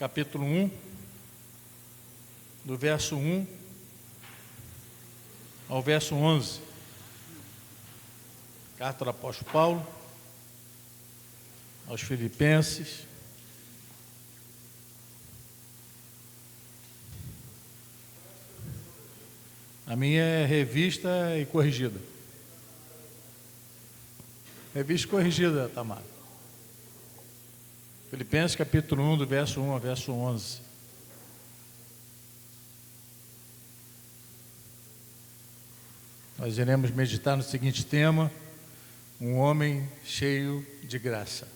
capítulo 1, do verso 1 ao verso 11. Carta do apóstolo Paulo aos Filipenses. A minha é revista e corrigida. Revista e corrigida, Tamara. Filipenses capítulo 1, do verso 1 ao verso 11. Nós iremos meditar no seguinte tema: um homem cheio de graça.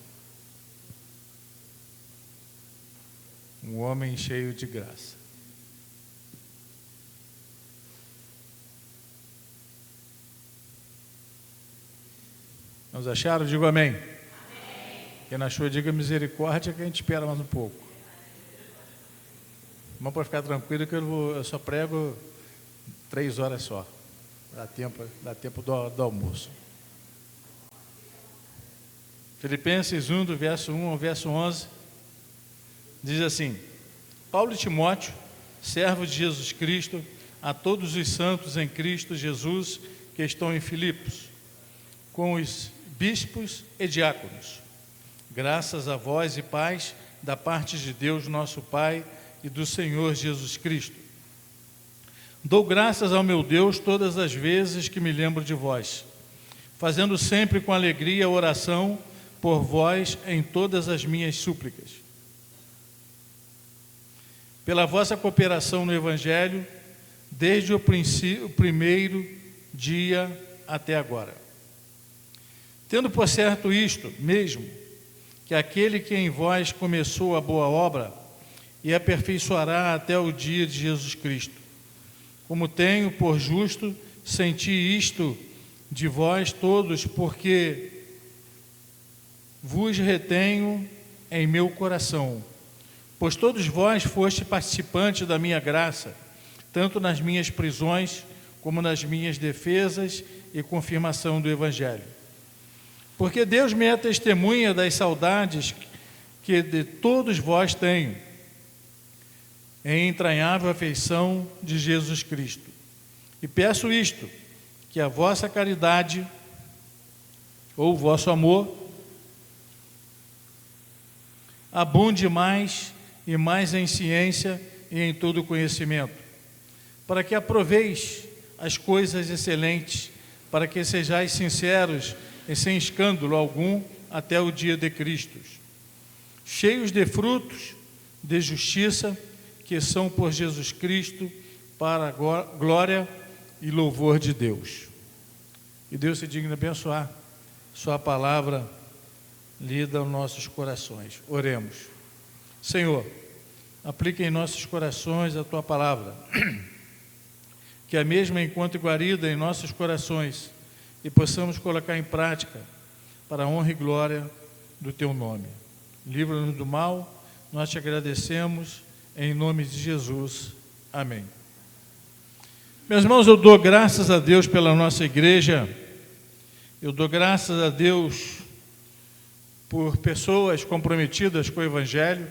Um homem cheio de graça. Vamos achar? Digo amém. Amém. Quem não achou, diga misericórdia, que a gente espera mais um pouco. Mas pode ficar tranquilo que eu só prego 3 horas só. Dá tempo do almoço. Filipenses 1, do verso 1 ao verso 11, diz assim: Paulo e Timóteo, servos de Jesus Cristo, a todos os santos em Cristo Jesus que estão em Filipos, com os bispos e diáconos, graças a vós e paz da parte de Deus nosso Pai e do Senhor Jesus Cristo. Dou graças ao meu Deus todas as vezes que me lembro de vós, fazendo sempre com alegria oração por vós em todas as minhas súplicas, pela vossa cooperação no Evangelho, desde o primeiro dia até agora. Tendo por certo isto mesmo, que aquele que em vós começou a boa obra, e aperfeiçoará até o dia de Jesus Cristo. Como tenho por justo sentir isto de vós todos, porque vos retenho em meu coração, pois todos vós foste participantes da minha graça, tanto nas minhas prisões, como nas minhas defesas e confirmação do Evangelho. Porque Deus me é testemunha das saudades que de todos vós tenho, em entranhável afeição de Jesus Cristo. E peço isto, que a vossa caridade, ou o vosso amor, abunde mais e mais em ciência e em todo conhecimento, para que aproveis as coisas excelentes, para que sejais sinceros e sem escândalo algum até o dia de Cristo, cheios de frutos de justiça, que são por Jesus Cristo, para a glória e louvor de Deus. E Deus se digna abençoar sua palavra lida aos nossos corações. Oremos. Senhor, aplique em nossos corações a tua palavra, que a mesma encontre guarida em nossos corações, e possamos colocar em prática para a honra e glória do teu nome. Livra-nos do mal, nós te agradecemos em nome de Jesus. Amém. Meus irmãos, eu dou graças a Deus pela nossa igreja, eu dou graças a Deus por pessoas comprometidas com o Evangelho,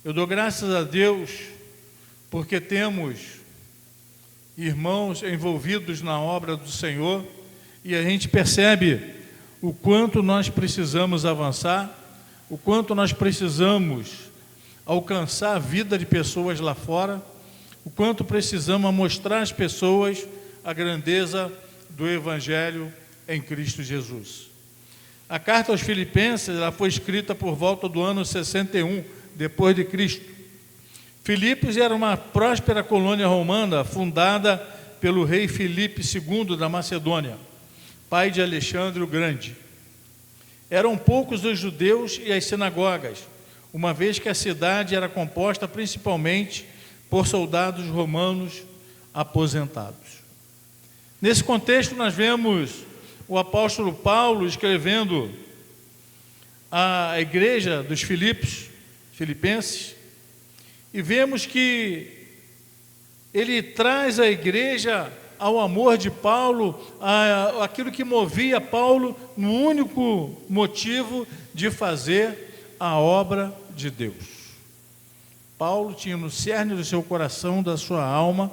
eu dou graças a Deus porque temos irmãos envolvidos na obra do Senhor, e a gente percebe o quanto nós precisamos avançar, o quanto nós precisamos alcançar a vida de pessoas lá fora, o quanto precisamos mostrar às pessoas a grandeza do Evangelho em Cristo Jesus. A carta aos Filipenses ela foi escrita por volta do ano 61, depois de Cristo. Filipos era uma próspera colônia romana fundada pelo rei Filipe II da Macedônia, pai de Alexandre o Grande. Eram poucos os judeus e as sinagogas, uma vez que a cidade era composta principalmente por soldados romanos aposentados. Nesse contexto, nós vemos o apóstolo Paulo escrevendo à igreja dos Filipenses, e vemos que ele traz a igreja ao amor de Paulo, aquilo que movia Paulo no único motivo de fazer a obra de Deus. Paulo tinha no cerne do seu coração, da sua alma,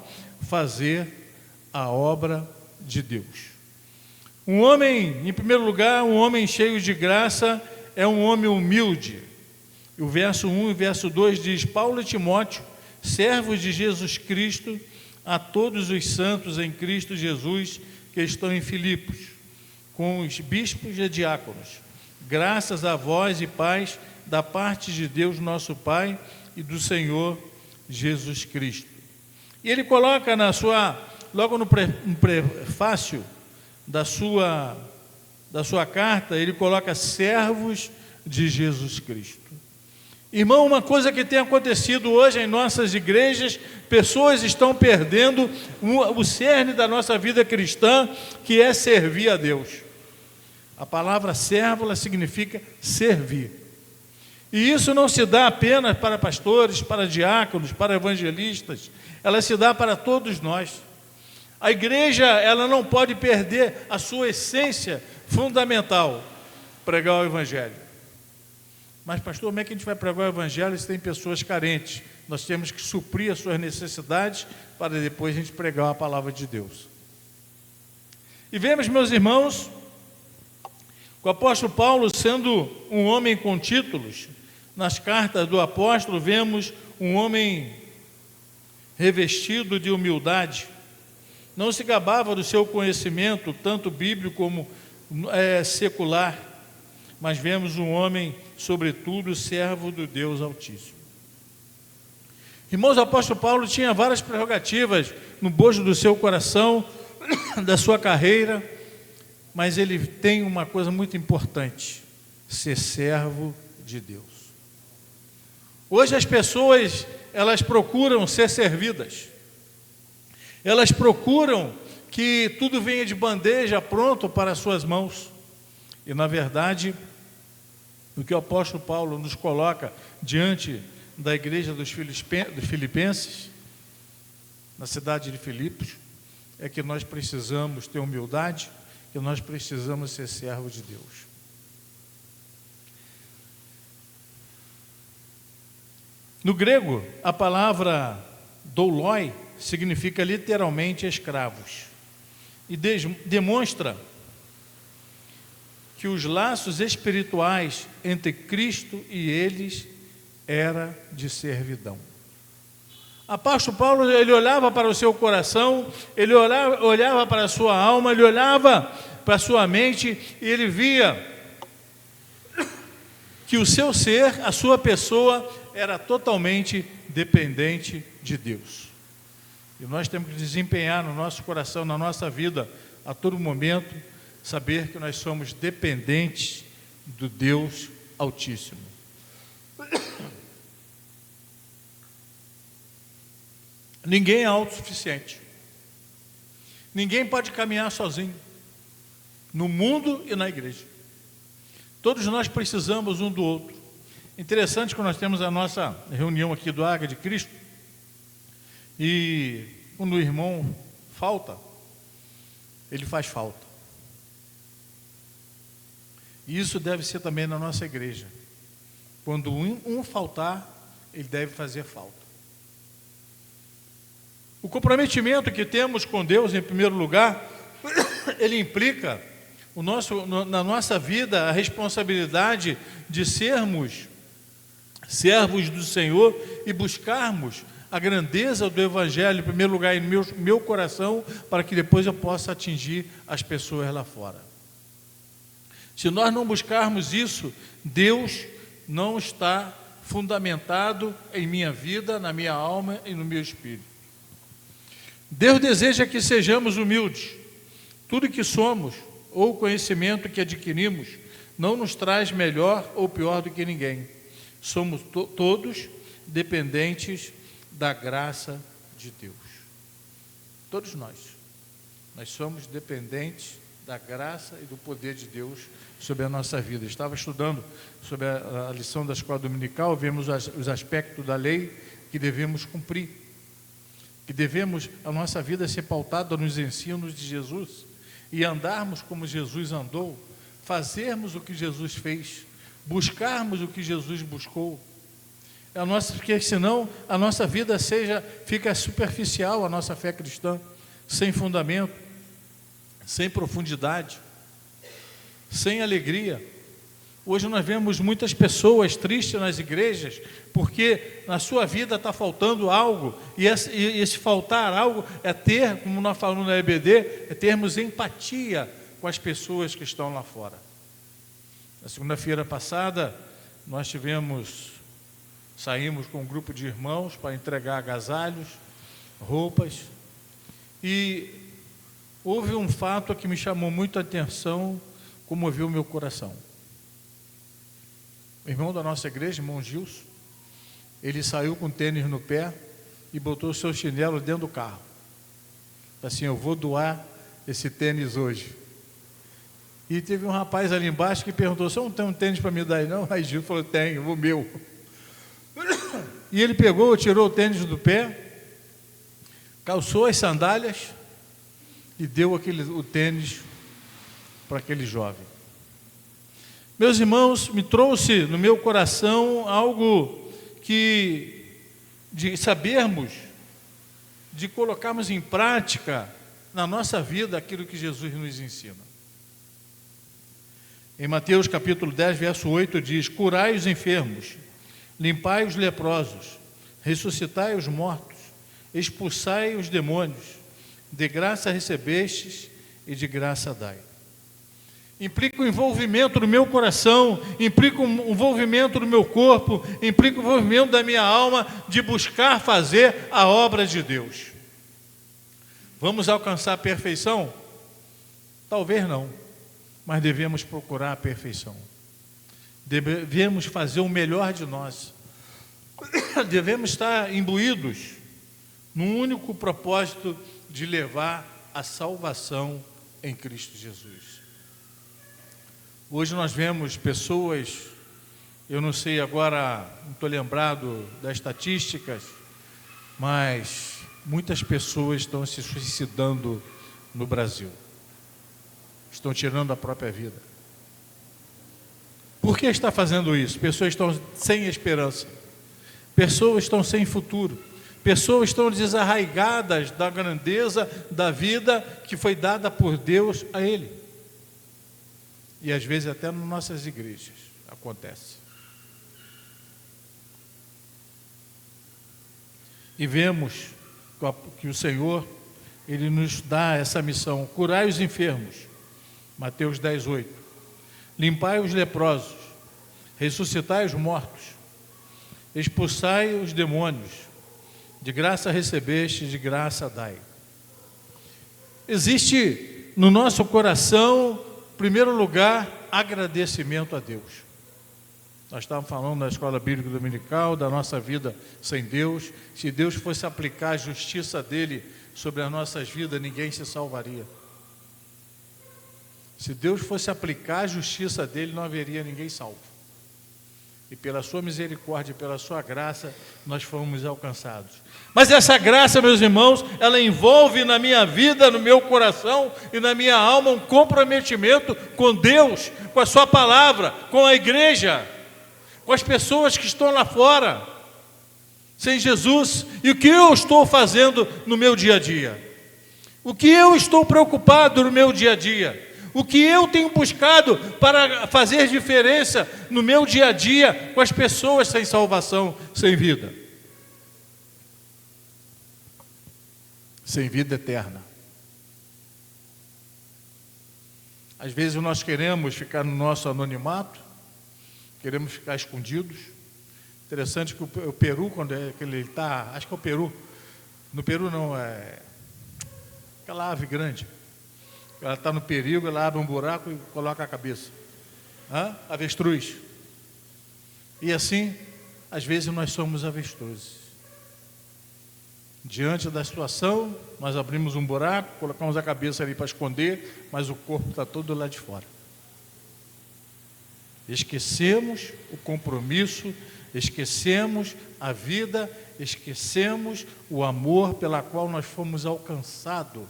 fazer a obra de Deus. Um homem, em primeiro lugar, um homem cheio de graça é um homem humilde. O verso 1 e o verso 2 diz: Paulo e Timóteo, servos de Jesus Cristo, a todos os santos em Cristo Jesus que estão em Filipos, com os bispos e diáconos, graças a vós e paz da parte de Deus nosso Pai e do Senhor Jesus Cristo. E ele coloca logo no prefácio da sua carta, ele coloca servos de Jesus Cristo. Irmão, uma coisa que tem acontecido hoje em nossas igrejas, pessoas estão perdendo o cerne da nossa vida cristã, que é servir a Deus. A palavra servo, ela significa servir. E isso não se dá apenas para pastores, para diáconos, para evangelistas, ela se dá para todos nós. A igreja, ela não pode perder a sua essência fundamental, pregar o evangelho. Mas, pastor, como é que a gente vai pregar o evangelho se tem pessoas carentes? Nós temos que suprir as suas necessidades para depois a gente pregar a palavra de Deus. E vemos, meus irmãos, o apóstolo Paulo sendo um homem com títulos. Nas cartas do apóstolo vemos um homem revestido de humildade. Não se gabava do seu conhecimento, tanto bíblico como secular, mas vemos um homem, sobretudo, servo do Deus Altíssimo. Irmãos, o apóstolo Paulo tinha várias prerrogativas no bojo do seu coração, da sua carreira, mas ele tem uma coisa muito importante: ser servo de Deus. Hoje as pessoas, elas procuram ser servidas, elas procuram que tudo venha de bandeja pronto para as suas mãos, e na verdade, o que o apóstolo Paulo nos coloca diante da igreja dos filipenses, na cidade de Filipos, é que nós precisamos ter humildade, que nós precisamos ser servos de Deus. No grego, a palavra douloi significa literalmente escravos, e demonstra que os laços espirituais entre Cristo e eles era de servidão. Apóstolo Paulo, ele olhava para o seu coração, ele olhava para a sua alma, ele olhava para a sua mente e ele via que o seu ser, a sua pessoa, era totalmente dependente de Deus. E nós temos que desempenhar no nosso coração, na nossa vida, a todo momento, saber que nós somos dependentes do Deus Altíssimo. Ninguém é autossuficiente. Ninguém pode caminhar sozinho, no mundo e na igreja. Todos nós precisamos um do outro. Interessante que nós temos a nossa reunião aqui do Águia de Cristo, e quando o irmão falta, ele faz falta. E isso deve ser também na nossa igreja. Quando um faltar, ele deve fazer falta. O comprometimento que temos com Deus, em primeiro lugar, ele implica na nossa vida a responsabilidade de sermos servos do Senhor e buscarmos a grandeza do Evangelho, em primeiro lugar, no meu coração, para que depois eu possa atingir as pessoas lá fora. Se nós não buscarmos isso, Deus não está fundamentado em minha vida, na minha alma e no meu espírito. Deus deseja que sejamos humildes. Tudo que somos, ou o conhecimento que adquirimos, não nos traz melhor ou pior do que ninguém. Somos todos dependentes da graça de Deus. Todos nós. Nós somos dependentes da graça e do poder de Deus sobre a nossa vida. Estava estudando sobre a lição da escola dominical, vemos os aspectos da lei que devemos cumprir, que devemos, a nossa vida ser pautada nos ensinos de Jesus, e andarmos como Jesus andou, fazermos o que Jesus fez, buscarmos o que Jesus buscou. Porque senão a nossa vida fica superficial, a nossa fé cristã, sem fundamento, sem profundidade, sem alegria. Hoje nós vemos muitas pessoas tristes nas igrejas, porque na sua vida está faltando algo, e esse faltar algo é ter, como nós falamos na EBD, é termos empatia com as pessoas que estão lá fora. Na segunda-feira passada, nós saímos com um grupo de irmãos para entregar agasalhos, roupas, e houve um fato que me chamou muito a atenção, comoveu o meu coração. O irmão da nossa igreja, irmão Gilson, ele saiu com tênis no pé e botou o seu chinelo dentro do carro. Assim, eu vou doar esse tênis hoje. E teve um rapaz ali embaixo que perguntou: você não tem um tênis para me dar aí não? Aí Gilson falou: tenho, o meu. E ele pegou, tirou o tênis do pé, calçou as sandálias e deu o tênis para aquele jovem. Meus irmãos, me trouxe no meu coração algo de sabermos, de colocarmos em prática na nossa vida aquilo que Jesus nos ensina. Em Mateus capítulo 10, verso 8 diz: curai os enfermos, limpai os leprosos, ressuscitai os mortos, expulsai os demônios, de graça recebestes e de graça dai. Implica o envolvimento do meu coração, implica o envolvimento do meu corpo, implica o envolvimento da minha alma de buscar fazer a obra de Deus. Vamos alcançar a perfeição? Talvez não, mas devemos procurar a perfeição. Devemos fazer o melhor de nós. Devemos estar imbuídos num único propósito de levar a salvação em Cristo Jesus. Hoje nós vemos pessoas, eu não sei agora, não estou lembrado das estatísticas, mas muitas pessoas estão se suicidando no Brasil. Estão tirando a própria vida. Por que está fazendo isso? Pessoas estão sem esperança. Pessoas estão sem futuro. Pessoas estão desarraigadas da grandeza da vida que foi dada por Deus a ele. E às vezes até nas nossas igrejas acontece. E vemos que o Senhor, Ele nos dá essa missão: curai os enfermos, Mateus 10, 8, limpai os leprosos, ressuscitai os mortos, expulsai os demônios, de graça recebeste, de graça dai. Existe no nosso coração, em primeiro lugar, agradecimento a Deus. Nós estávamos falando na escola bíblica dominical, da nossa vida sem Deus. Se Deus fosse aplicar a justiça dele sobre as nossas vidas, ninguém se salvaria. Se Deus fosse aplicar a justiça dele, não haveria ninguém salvo. E pela sua misericórdia e pela sua graça, nós fomos alcançados. Mas essa graça, meus irmãos, ela envolve na minha vida, no meu coração e na minha alma um comprometimento com Deus, com a sua palavra, com a igreja, com as pessoas que estão lá fora, sem Jesus. E o que eu estou fazendo no meu dia a dia? O que eu estou preocupado no meu dia a dia? O que eu tenho buscado para fazer diferença no meu dia a dia com as pessoas sem salvação, sem vida? Sem vida eterna. Às vezes nós queremos ficar no nosso anonimato, queremos ficar escondidos. Interessante que o Peru, quando ele está, acho que é o Peru, no Peru não, é aquela ave grande. Ela está no perigo, ela abre um buraco e coloca a cabeça. Avestruz. E assim, às vezes nós somos avestruzes. Diante da situação, nós abrimos um buraco, colocamos a cabeça ali para esconder, mas o corpo está todo lá de fora. Esquecemos o compromisso, esquecemos a vida, esquecemos o amor pela qual nós fomos alcançados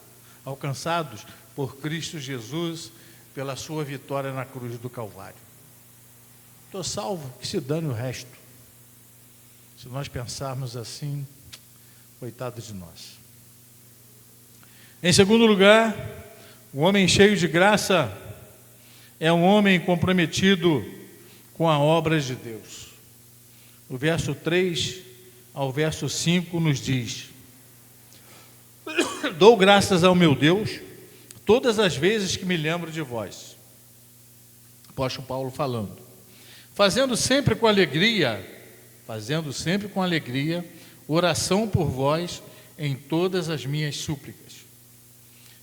por Cristo Jesus, pela sua vitória na cruz do Calvário. Estou salvo, que se dane o resto. Se nós pensarmos assim, coitado de nós. Em segundo lugar, o homem cheio de graça é um homem comprometido com a obra de Deus. O verso 3 ao verso 5 nos diz: dou graças ao meu Deus todas as vezes que me lembro de vós. Apóstolo Paulo falando. Fazendo sempre com alegria, oração por vós em todas as minhas súplicas,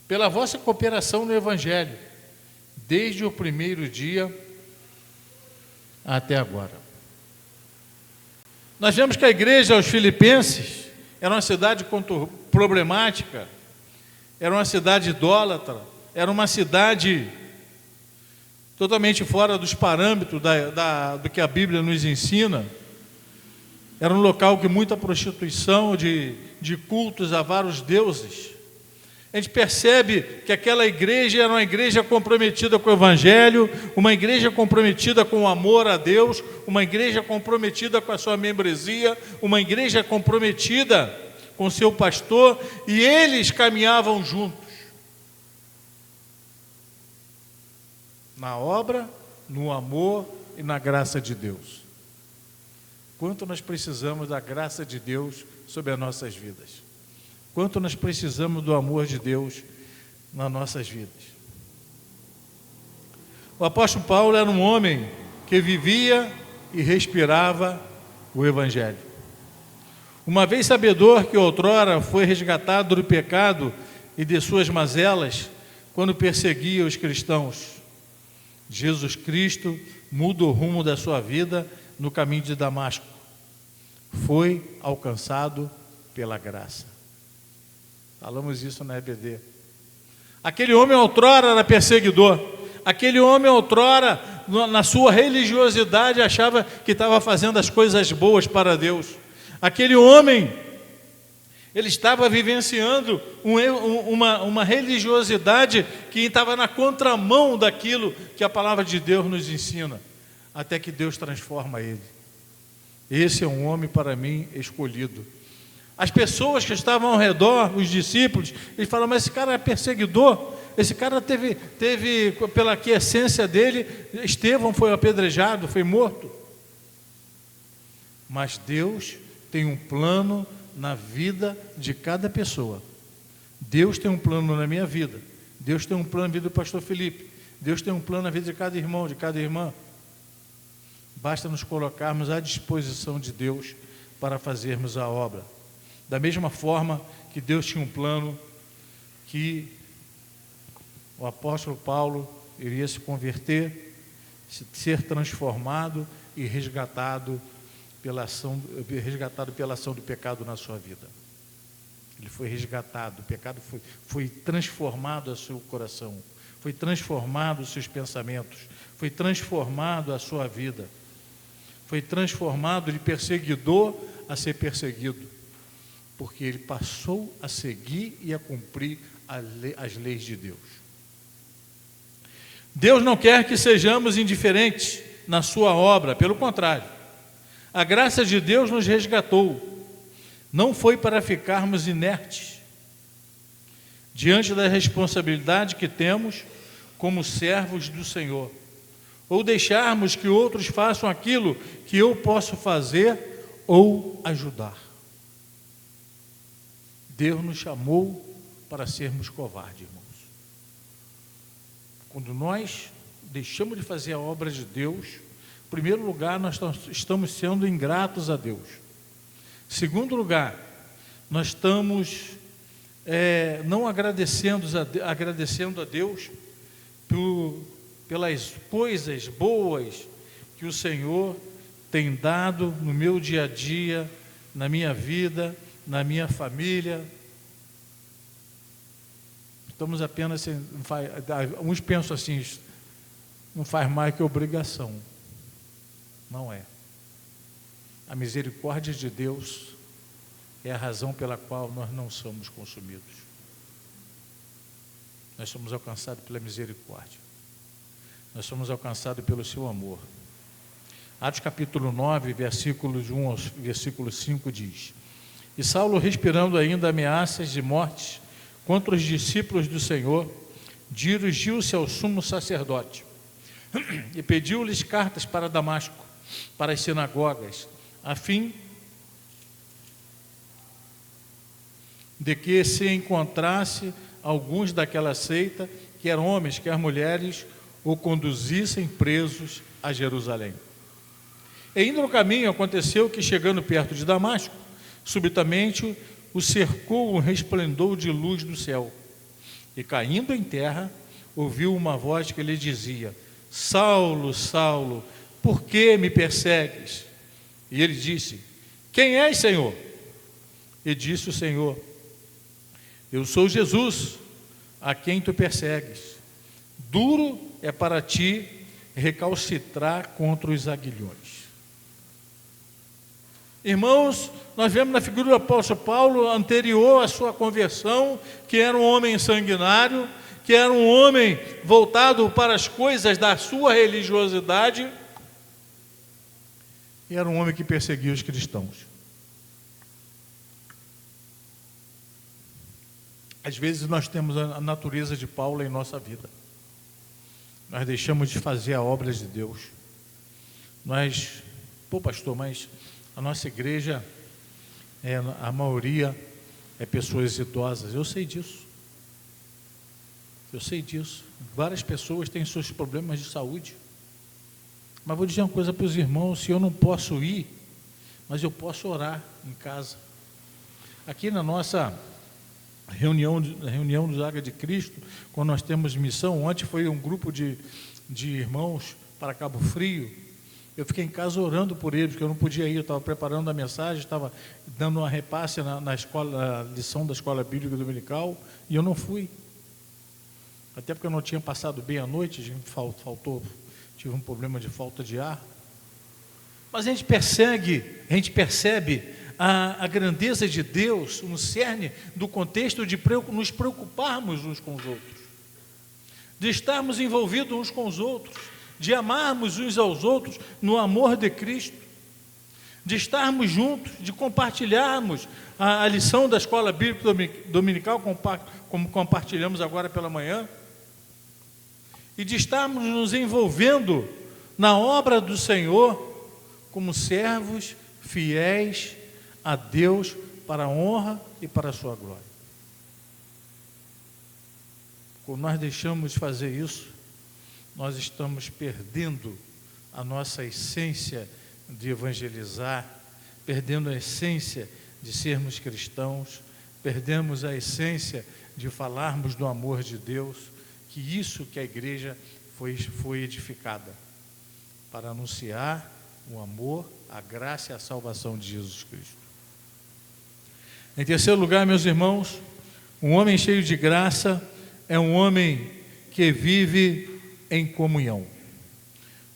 pela vossa cooperação no Evangelho, desde o primeiro dia até agora. Nós vemos que a igreja aos Filipenses era uma cidade problemática, era uma cidade idólatra, era uma cidade totalmente fora dos parâmetros do que a Bíblia nos ensina. Era um local que muita prostituição, de cultos a vários deuses. A gente percebe que aquela igreja era uma igreja comprometida com o Evangelho, uma igreja comprometida com o amor a Deus, uma igreja comprometida com a sua membresia, uma igreja comprometida com o seu pastor, e eles caminhavam juntos na obra, no amor e na graça de Deus. Quanto nós precisamos da graça de Deus sobre as nossas vidas. Quanto nós precisamos do amor de Deus nas nossas vidas. O apóstolo Paulo era um homem que vivia e respirava o Evangelho. Uma vez sabedor que outrora foi resgatado do pecado e de suas mazelas, quando perseguia os cristãos, Jesus Cristo muda o rumo da sua vida no caminho de Damasco. Foi alcançado pela graça. Falamos isso na EBD. Aquele homem outrora era perseguidor. Aquele homem outrora, na sua religiosidade, achava que estava fazendo as coisas boas para Deus. Aquele homem, ele estava vivenciando uma religiosidade que estava na contramão daquilo que a palavra de Deus nos ensina, até que Deus transforma ele. Esse é um homem, para mim, escolhido. As pessoas que estavam ao redor, os discípulos, eles falam, mas esse cara é perseguidor, esse cara teve pela aquiescência dele, Estevão foi apedrejado, foi morto. Mas Deus tem um plano na vida de cada pessoa. Deus tem um plano na minha vida, Deus tem um plano na vida do pastor Felipe, Deus tem um plano na vida de cada irmão, de cada irmã. Basta nos colocarmos à disposição de Deus para fazermos a obra. Da mesma forma que Deus tinha um plano que o apóstolo Paulo iria se converter, ser transformado e resgatado pela ação do pecado na sua vida. Ele foi resgatado, o pecado foi transformado ao seu coração, foi transformado os seus pensamentos, foi transformado a sua vida, foi transformado de perseguidor a ser perseguido, porque ele passou a seguir e a cumprir as leis de Deus. Deus não quer que sejamos indiferentes na sua obra, pelo contrário. A graça de Deus nos resgatou, não foi para ficarmos inertes diante da responsabilidade que temos como servos do Senhor, ou deixarmos que outros façam aquilo que eu posso fazer ou ajudar. Deus nos chamou para sermos covardes, irmãos. Quando nós deixamos de fazer a obra de Deus, em primeiro lugar, nós estamos sendo ingratos a Deus. Em segundo lugar, nós estamos não agradecendo a Deus pelas coisas boas que o Senhor tem dado no meu dia a dia, na minha vida, na minha família. Estamos apenas, uns pensam assim, não faz mais que obrigação. Não é. A misericórdia de Deus é a razão pela qual nós não somos consumidos. Nós somos alcançados pela misericórdia. Nós somos alcançados pelo seu amor. Atos capítulo 9, versículos 1 ao versículo 5 diz: E Saulo, respirando ainda ameaças de morte contra os discípulos do Senhor, dirigiu-se ao sumo sacerdote e pediu-lhes cartas para Damasco, para as sinagogas, a fim de que se encontrasse alguns daquela seita, quer homens, quer mulheres, o conduzissem presos a Jerusalém. E indo no caminho, aconteceu que, chegando perto de Damasco, subitamente o cercou um resplendor de luz do céu. E caindo em terra, ouviu uma voz que lhe dizia: Saulo, Saulo, por que me persegues? E ele disse: Quem és, Senhor? E disse o Senhor: Eu sou Jesus, a quem tu persegues. Duro é para ti recalcitrar contra os aguilhões. Irmãos, nós vemos na figura do apóstolo Paulo, anterior à sua conversão, que era um homem sanguinário, que era um homem voltado para as coisas da sua religiosidade, e era um homem que perseguia os cristãos. Às vezes nós temos a natureza de Paulo em nossa vida. Nós deixamos de fazer a obra de Deus. Pastor, mas a nossa igreja, a maioria é pessoas idosas. Eu sei disso. Várias pessoas têm seus problemas de saúde. Mas vou dizer uma coisa para os irmãos: se eu não posso ir, mas eu posso orar em casa. Aqui na nossa reunião dos Águia de Cristo, quando nós temos missão, ontem foi um grupo de irmãos para Cabo Frio. Eu fiquei em casa orando por eles, porque eu não podia ir, eu estava preparando a mensagem, estava dando uma repasse na escola, na lição da Escola Bíblica Dominical, e eu não fui. Até porque eu não tinha passado bem a noite, tive um problema de falta de ar. Mas a gente percebe a grandeza de Deus, no cerne do contexto de nos preocuparmos uns com os outros, de estarmos envolvidos uns com os outros, de amarmos uns aos outros no amor de Cristo, de estarmos juntos, de compartilharmos a lição da Escola Bíblica Dominical, como compartilhamos agora pela manhã, e de estarmos nos envolvendo na obra do Senhor como servos fiéis a Deus para a honra e para a sua glória. Quando nós deixamos de fazer isso, nós estamos perdendo a nossa essência de evangelizar, perdendo a essência de sermos cristãos, perdemos a essência de falarmos do amor de Deus, que isso que a igreja foi edificada, para anunciar o amor, a graça e a salvação de Jesus Cristo. Em terceiro lugar, meus irmãos, um homem cheio de graça é um homem que vive em comunhão.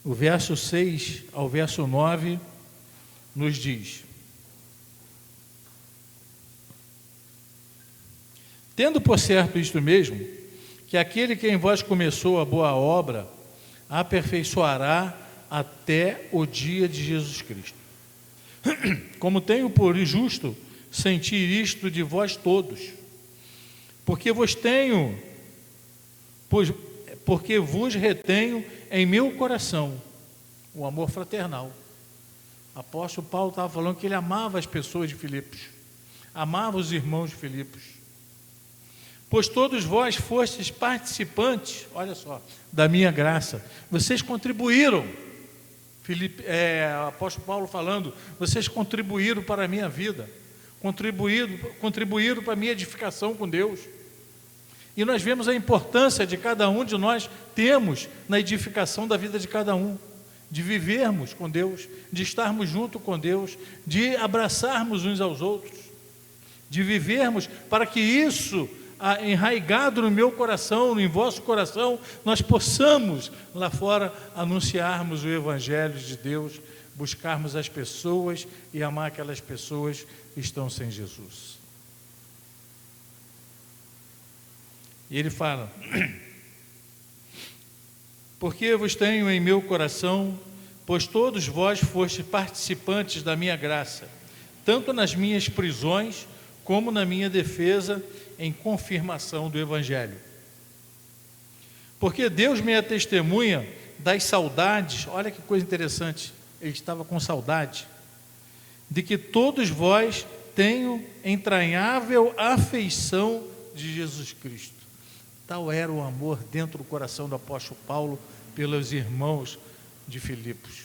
O verso 6 ao verso 9 nos diz: Tendo por certo isto mesmo, que aquele que em vós começou a boa obra, a aperfeiçoará até o dia de Jesus Cristo. Como tenho por justo sentir isto de vós todos, porque vos retenho em meu coração o amor fraternal. O apóstolo Paulo estava falando que ele amava as pessoas de Filipos, amava os irmãos de Filipos, pois todos vós fostes participantes, olha só, da minha graça. Vocês contribuíram, apóstolo Paulo falando, vocês contribuíram para a minha vida, contribuíram para a minha edificação com Deus. E nós vemos a importância de cada um de nós temos na edificação da vida de cada um, de vivermos com Deus, de estarmos junto com Deus, de abraçarmos uns aos outros, de vivermos para que isso, enraizado no meu coração, em vosso coração, nós possamos lá fora anunciarmos o Evangelho de Deus, buscarmos as pessoas e amar aquelas pessoas que estão sem Jesus. E ele fala: porque vos tenho em meu coração pois todos vós fostes participantes da minha graça, tanto nas minhas prisões, como na minha defesa em confirmação do Evangelho. Porque Deus me é testemunha das saudades, olha que coisa interessante, ele estava com saudade, de que todos vós tenham entranhável afeição de Jesus Cristo. Tal era o amor dentro do coração do apóstolo Paulo pelos irmãos de Filipos,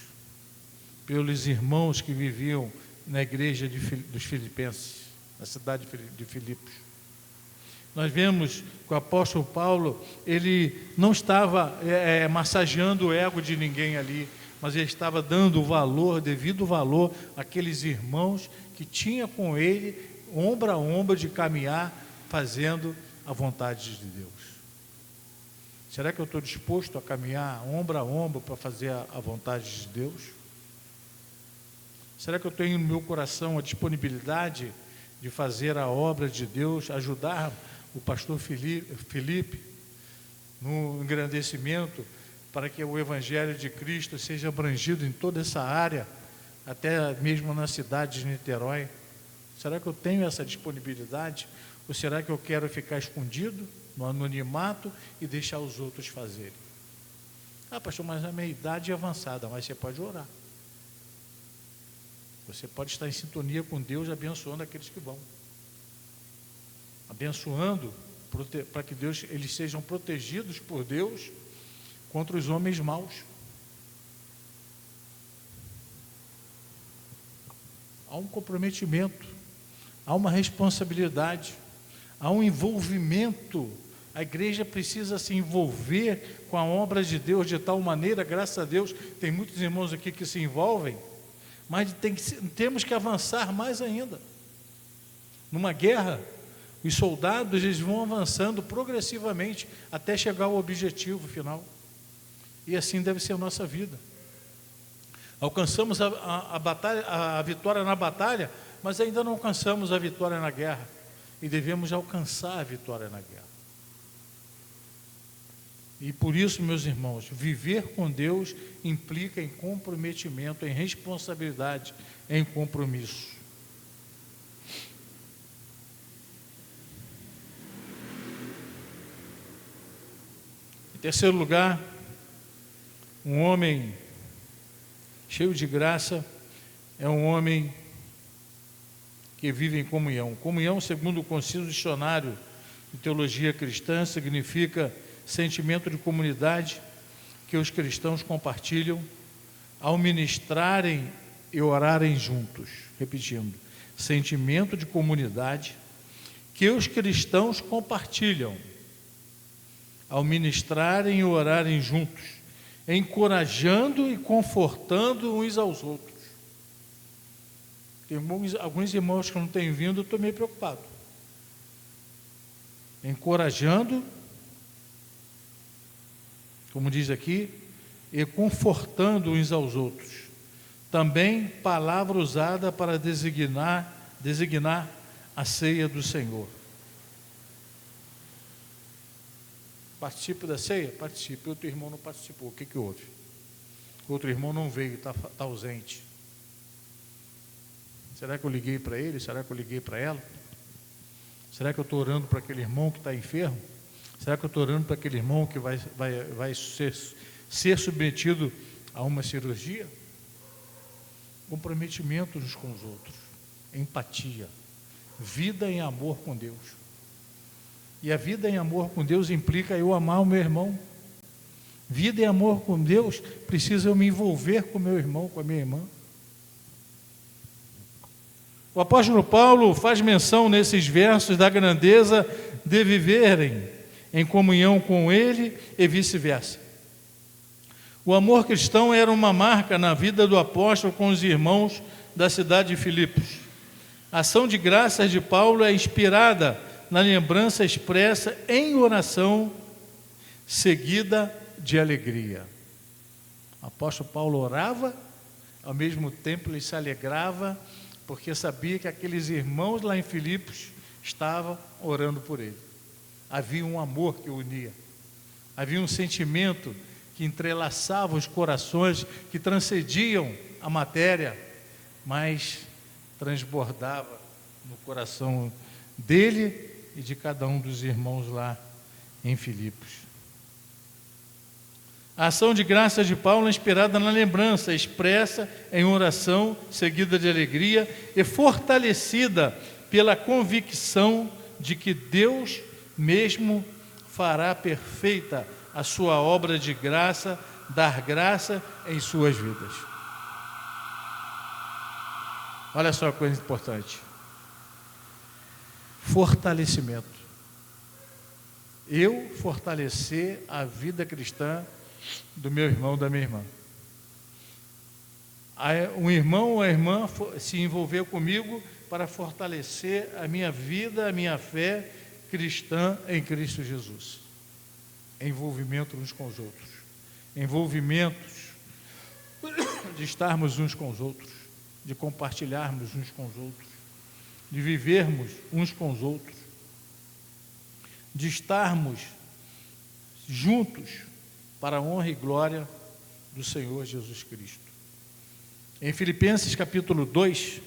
pelos irmãos que viviam na igreja dos Filipenses, na cidade de Filipos. Nós vemos que o apóstolo Paulo, ele não estava massageando o ego de ninguém ali, mas ele estava dando o valor, devido valor, àqueles irmãos que tinha com ele, ombro a ombro, de caminhar, fazendo a vontade de Deus. Será que eu estou disposto a caminhar ombro a ombro para fazer a vontade de Deus? Será que eu tenho no meu coração a disponibilidade de fazer a obra de Deus, ajudar o pastor Felipe no engrandecimento, para que o Evangelho de Cristo seja abrangido em toda essa área, até mesmo na cidade de Niterói? Será que eu tenho essa disponibilidade? Ou será que eu quero ficar escondido, no anonimato, e deixar os outros fazerem? Ah, pastor, mas a minha idade é avançada. Mas você pode orar. Você pode estar em sintonia com Deus, abençoando aqueles que vão. Abençoando, para que eles sejam protegidos por Deus contra os homens maus. Há um comprometimento, há uma responsabilidade, há um envolvimento. A igreja precisa se envolver com a obra de Deus de tal maneira, graças a Deus, tem muitos irmãos aqui que se envolvem, mas temos que avançar mais ainda. Numa guerra, os soldados, eles vão avançando progressivamente até chegar ao objetivo final. E assim deve ser a nossa vida. Alcançamos a vitória na batalha, mas ainda não alcançamos a vitória na guerra. E devemos alcançar a vitória na guerra. E por isso, meus irmãos, viver com Deus implica em comprometimento, em responsabilidade, em compromisso. Em terceiro lugar, um homem cheio de graça é um homem que vive em comunhão. Comunhão, segundo o Concílio Dicionário de Teologia Cristã, significa sentimento de comunidade que os cristãos compartilham ao ministrarem e orarem juntos. Repetindo, sentimento de comunidade que os cristãos compartilham ao ministrarem e orarem juntos, encorajando e confortando uns aos outros. Tem alguns irmãos que não têm vindo, eu estou meio preocupado. Encorajando, como diz aqui, e confortando uns aos outros. Também palavra usada para designar a ceia do Senhor. Participe da ceia? Participe. Outro irmão não participou. O que houve? Outro irmão não veio, está ausente. Será que eu liguei para ele? Será que eu liguei para ela? Será que eu estou orando para aquele irmão que está enfermo? Será que eu estou orando para aquele irmão que vai ser submetido a uma cirurgia? Comprometimento uns com os outros, empatia, vida em amor com Deus. E a vida em amor com Deus implica eu amar o meu irmão. Vida em amor com Deus precisa eu me envolver com o meu irmão, com a minha irmã. O apóstolo Paulo faz menção nesses versos da grandeza de viverem em comunhão com ele e vice-versa. O amor cristão era uma marca na vida do apóstolo com os irmãos da cidade de Filipos. A ação de graças de Paulo é inspirada na lembrança expressa em oração, seguida de alegria. O apóstolo Paulo orava, ao mesmo tempo ele se alegrava, porque sabia que aqueles irmãos lá em Filipos estavam orando por ele. Havia um amor que o unia, havia um sentimento que entrelaçava os corações, que transcendiam a matéria, mas transbordava no coração dele e de cada um dos irmãos lá em Filipos. A ação de graça de Paulo é inspirada na lembrança, expressa em oração, seguida de alegria e fortalecida pela convicção de que Deus mesmo fará perfeita a sua obra de graça, dar graça em suas vidas. Olha só a coisa importante. Fortalecimento. Eu fortalecer a vida cristã do meu irmão, da minha irmã. Um irmão ou a irmã se envolveu comigo para fortalecer a minha vida, a minha fé cristã em Cristo Jesus. Envolvimento uns com os outros. Envolvimentos de estarmos uns com os outros, de compartilharmos uns com os outros, de vivermos uns com os outros, de estarmos juntos para a honra e glória do Senhor Jesus Cristo. Em Filipenses capítulo 2,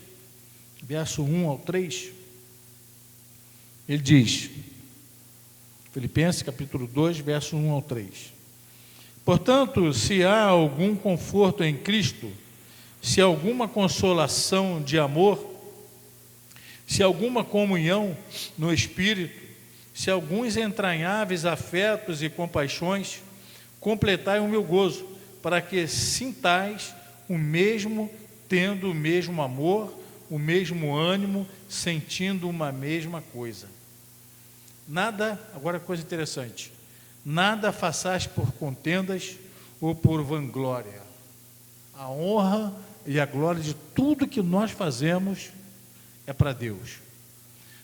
verso 1 ao 3, ele diz, Filipenses capítulo 2, verso 1 ao 3, portanto, se há algum conforto em Cristo, se alguma consolação de amor, se alguma comunhão no Espírito, se alguns entranháveis afetos e compaixões, completai o meu gozo, para que sintais o mesmo, tendo o mesmo amor, o mesmo ânimo, sentindo uma mesma coisa. Nada, agora coisa interessante, nada façais por contendas ou por vanglória. A honra e a glória de tudo que nós fazemos é para Deus.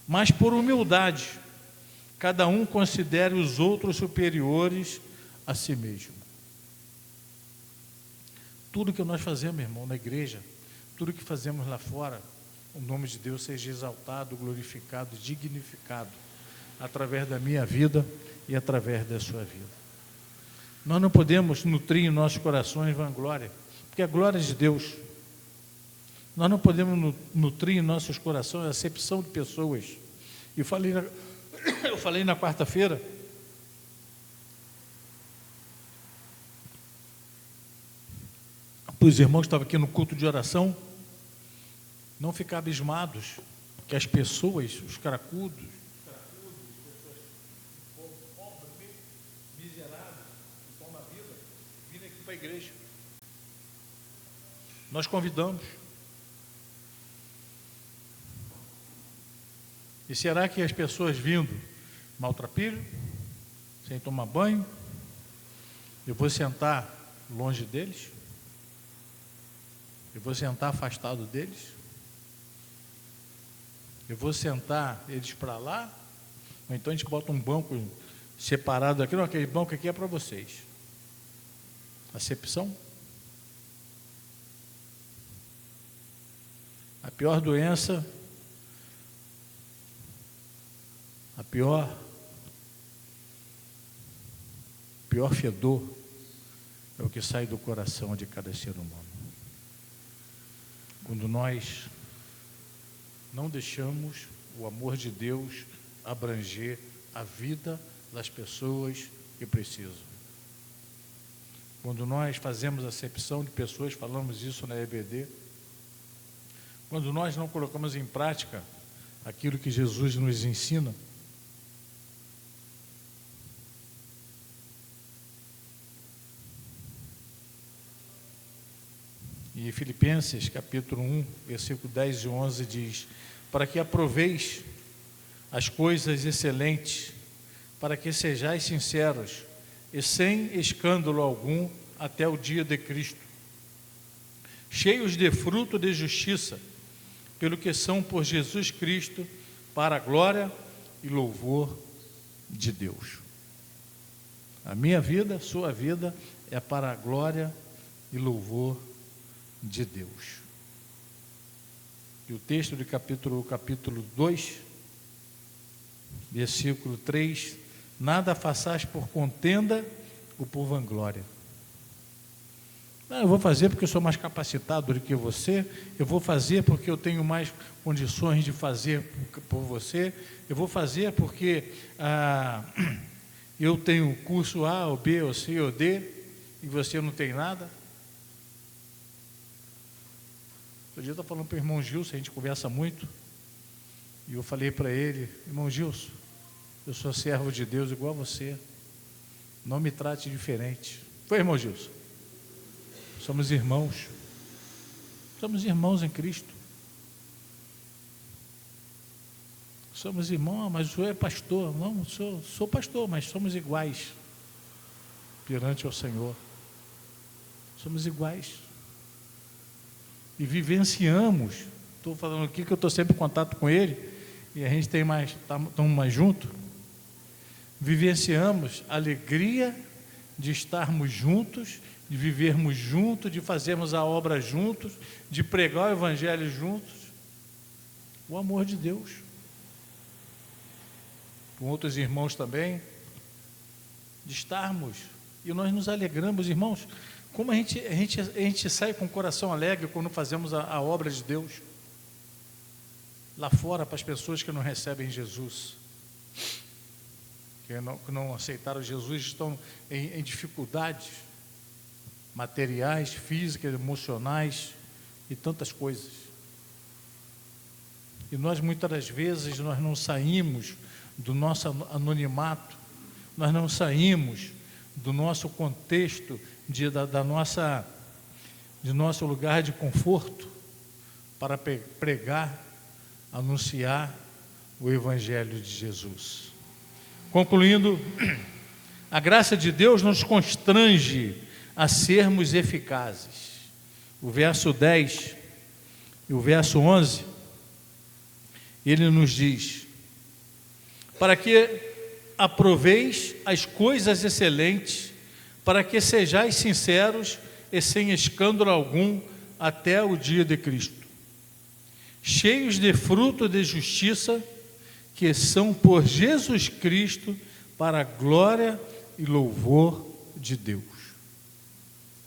Mas por humildade, cada um considere os outros superiores a si mesmo. Tudo que nós fazemos, irmão, na igreja, tudo que fazemos lá fora, o nome de Deus seja exaltado, glorificado, dignificado, através da minha vida e através da sua vida. Nós não podemos nutrir em nossos corações vanglória, porque a glória é de Deus. Nós não podemos nutrir em nossos corações a acepção de pessoas. Eu falei na quarta-feira, para os irmãos que estavam aqui no culto de oração, não ficar abismados que as pessoas, os cracudos, pobres, miseráveis, que estão na vida, virem aqui para a igreja. Nós convidamos. E será que as pessoas vindo maltrapilho, sem tomar banho, eu vou sentar longe deles? Eu vou sentar afastado deles? Eu vou sentar eles para lá? Ou então a gente bota um banco separado aqui? Não, aquele banco aqui é para vocês. Acepção? A pior doença, o pior fedor é o que sai do coração de cada ser humano. Quando nós não deixamos o amor de Deus abranger a vida das pessoas que precisam. Quando nós fazemos acepção de pessoas, falamos isso na EBD, quando nós não colocamos em prática aquilo que Jesus nos ensina, e Filipenses capítulo 1, versículo 10 e 11 diz, para que aproveis as coisas excelentes, para que sejais sinceros e sem escândalo algum até o dia de Cristo, cheios de fruto de justiça, pelo que são por Jesus Cristo, para a glória e louvor de Deus. A minha vida, a sua vida, é para a glória e louvor de Deus. E o texto de capítulo 2, versículo 3, nada façais por contenda ou por vanglória, Não, eu vou fazer porque eu sou mais capacitado do que você, eu vou fazer porque eu tenho mais condições de fazer por você, eu vou fazer porque eu tenho curso A, ou B, ou C, ou D, e você não tem nada. Outro dia eu estava falando para o irmão Gilson, a gente conversa muito, e eu falei para ele: irmão Gilson, eu sou servo de Deus igual a você, não me trate diferente. Foi, irmão Gilson? Somos irmãos em Cristo. Somos irmãos, mas o senhor é pastor. Não, sou pastor, mas somos iguais perante ao Senhor. Somos iguais. E vivenciamos, estou falando aqui que eu estou sempre em contato com ele, e a gente estamos mais juntos, vivenciamos a alegria de estarmos juntos, de vivermos juntos, de fazermos a obra juntos, de pregar o Evangelho juntos, o amor de Deus, com outros irmãos também, de estarmos, e nós nos alegramos, irmãos, como a gente sai com o coração alegre quando fazemos a obra de Deus, lá fora, para as pessoas que não recebem Jesus, que não aceitaram Jesus, estão em dificuldades materiais, físicas, emocionais e tantas coisas. E nós muitas das vezes nós não saímos do nosso anonimato, nós não saímos do nosso contexto, de nosso lugar de conforto, para pregar, anunciar o Evangelho de Jesus. Concluindo, a graça de Deus nos constrange a sermos eficazes. O verso 10 e o verso 11, ele nos diz: para que aproveis as coisas excelentes, para que sejais sinceros e sem escândalo algum até o dia de Cristo, cheios de fruto de justiça, que são por Jesus Cristo, para a glória e louvor de Deus.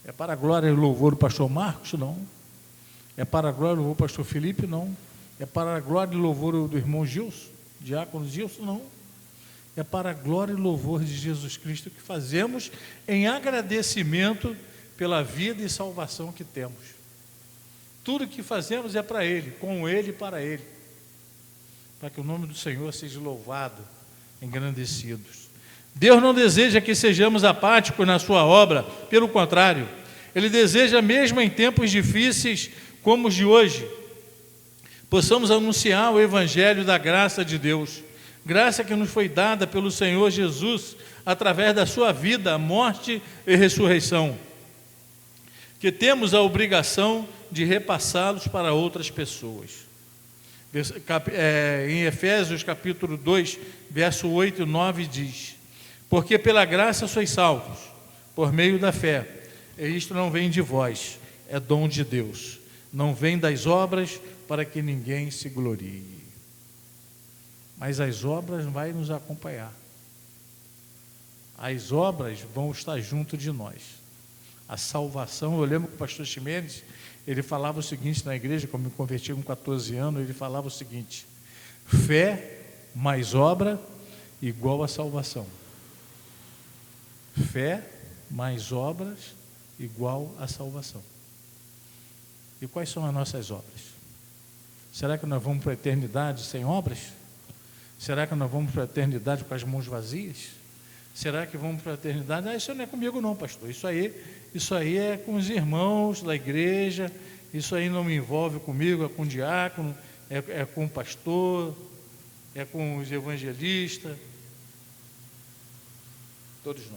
É para a glória e louvor do pastor Marcos? Não. É para a glória e louvor do pastor Felipe? Não. É para a glória e louvor do irmão Gilson, diácono Gilson? Não. É para a glória e louvor de Jesus Cristo que fazemos em agradecimento pela vida e salvação que temos. Tudo que fazemos é para Ele, com Ele e para Ele, para que o nome do Senhor seja louvado, engrandecido. Deus não deseja que sejamos apáticos na sua obra, pelo contrário, Ele deseja, mesmo em tempos difíceis como os de hoje, possamos anunciar o Evangelho da graça de Deus, graça que nos foi dada pelo Senhor Jesus, através da sua vida, morte e ressurreição, que temos a obrigação de repassá-los para outras pessoas. Em Efésios capítulo 2, verso 8 e 9 diz: porque pela graça sois salvos, por meio da fé, e isto não vem de vós, é dom de Deus, não vem das obras, para que ninguém se glorie. Mas as obras vão nos acompanhar, as obras vão estar junto de nós. A salvação, eu lembro que o pastor Ximenes, ele falava o seguinte na igreja, quando me converti com 14 anos, ele falava o seguinte: fé mais obra igual a salvação. Fé mais obras igual a salvação. E quais são as nossas obras? Será que nós vamos para a eternidade sem obras? Será que nós vamos para a eternidade com as mãos vazias? Será que vamos para a eternidade? Isso não é comigo não, pastor. Isso aí é com os irmãos da igreja, isso aí não me envolve comigo, é com o diácono, é com o pastor, é com os evangelistas. Todos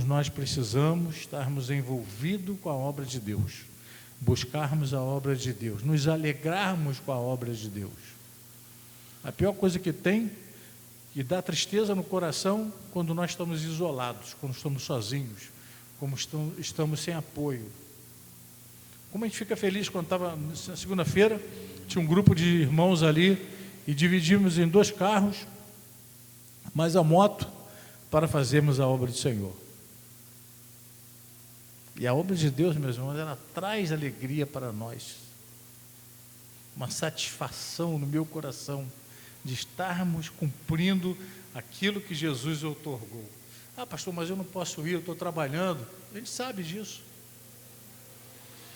nós precisamos estarmos envolvidos com a obra de Deus, buscarmos a obra de Deus, nos alegrarmos com a obra de Deus. A pior coisa que tem, que dá tristeza no coração, quando nós estamos isolados, quando estamos sozinhos, como estamos sem apoio. Como a gente fica feliz quando estava na segunda-feira, tinha um grupo de irmãos ali, e dividimos em 2 carros, mais a moto, para fazermos a obra do Senhor. E a obra de Deus, meus irmãos, ela traz alegria para nós, uma satisfação no meu coração de estarmos cumprindo aquilo que Jesus outorgou. Ah, pastor, mas eu não posso ir, eu estou trabalhando. A gente sabe disso.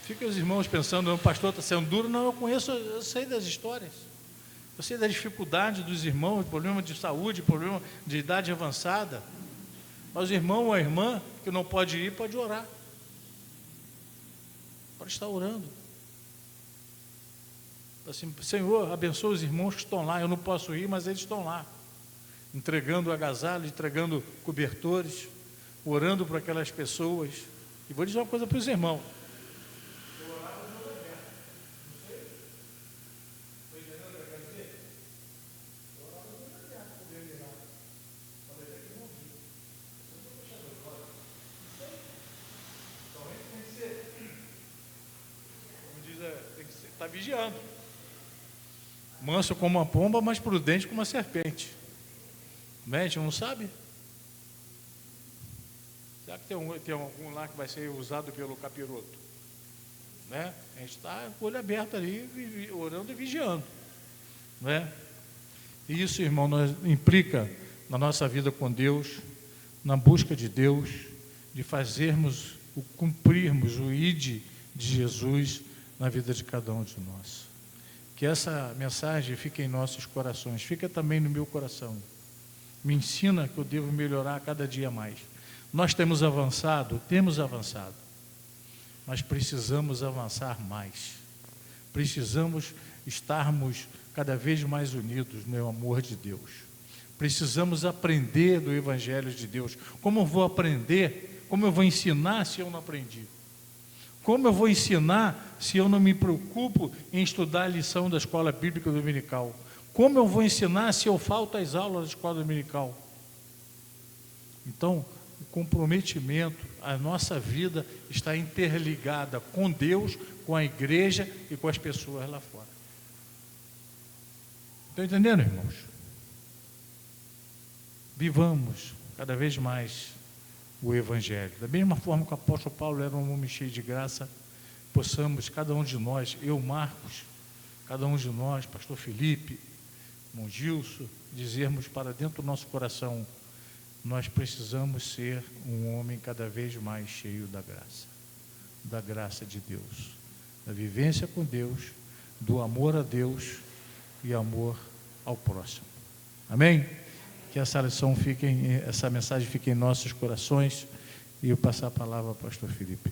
Fica os irmãos pensando, o pastor está sendo duro. Não, eu sei das histórias. Eu sei da dificuldade dos irmãos, problema de saúde, problema de idade avançada. Mas o irmão ou a irmã que não pode ir, pode orar. Pode estar orando. Assim, Senhor, abençoa os irmãos que estão lá. Eu não posso ir, mas eles estão lá. Entregando agasalho, entregando cobertores, orando para aquelas pessoas. E vou dizer uma coisa para os irmãos. Está vigiando. Manso como uma pomba, mas prudente como uma serpente. A gente não sabe? Será que tem algum lá que vai ser usado pelo capiroto? Né? A gente está com o olho aberto ali, orando e vigiando. Né? E isso, irmão, implica na nossa vida com Deus, na busca de Deus, de cumprirmos o ID de Jesus na vida de cada um de nós. Que essa mensagem fique em nossos corações, fica também no meu coração. Me ensina que eu devo melhorar cada dia mais. Nós temos avançado, mas precisamos avançar mais. Precisamos estarmos cada vez mais unidos no amor de Deus. Precisamos aprender do Evangelho de Deus. Como eu vou aprender? Como eu vou ensinar se eu não aprendi? Como eu vou ensinar se eu não me preocupo em estudar a lição da escola bíblica dominical? Como eu vou ensinar se eu falto às aulas da escola dominical? Então, o comprometimento, a nossa vida está interligada com Deus, com a igreja e com as pessoas lá fora. Estão entendendo, irmãos? Vivamos cada vez mais o Evangelho. Da mesma forma que o apóstolo Paulo era um homem cheio de graça, possamos, cada um de nós, eu, Marcos, cada um de nós, pastor Felipe, irmão Gilson, dizermos para dentro do nosso coração, nós precisamos ser um homem cada vez mais cheio da graça de Deus, da vivência com Deus, do amor a Deus e amor ao próximo. Amém? Que essa mensagem fique em nossos corações, e eu passar a palavra ao pastor Felipe.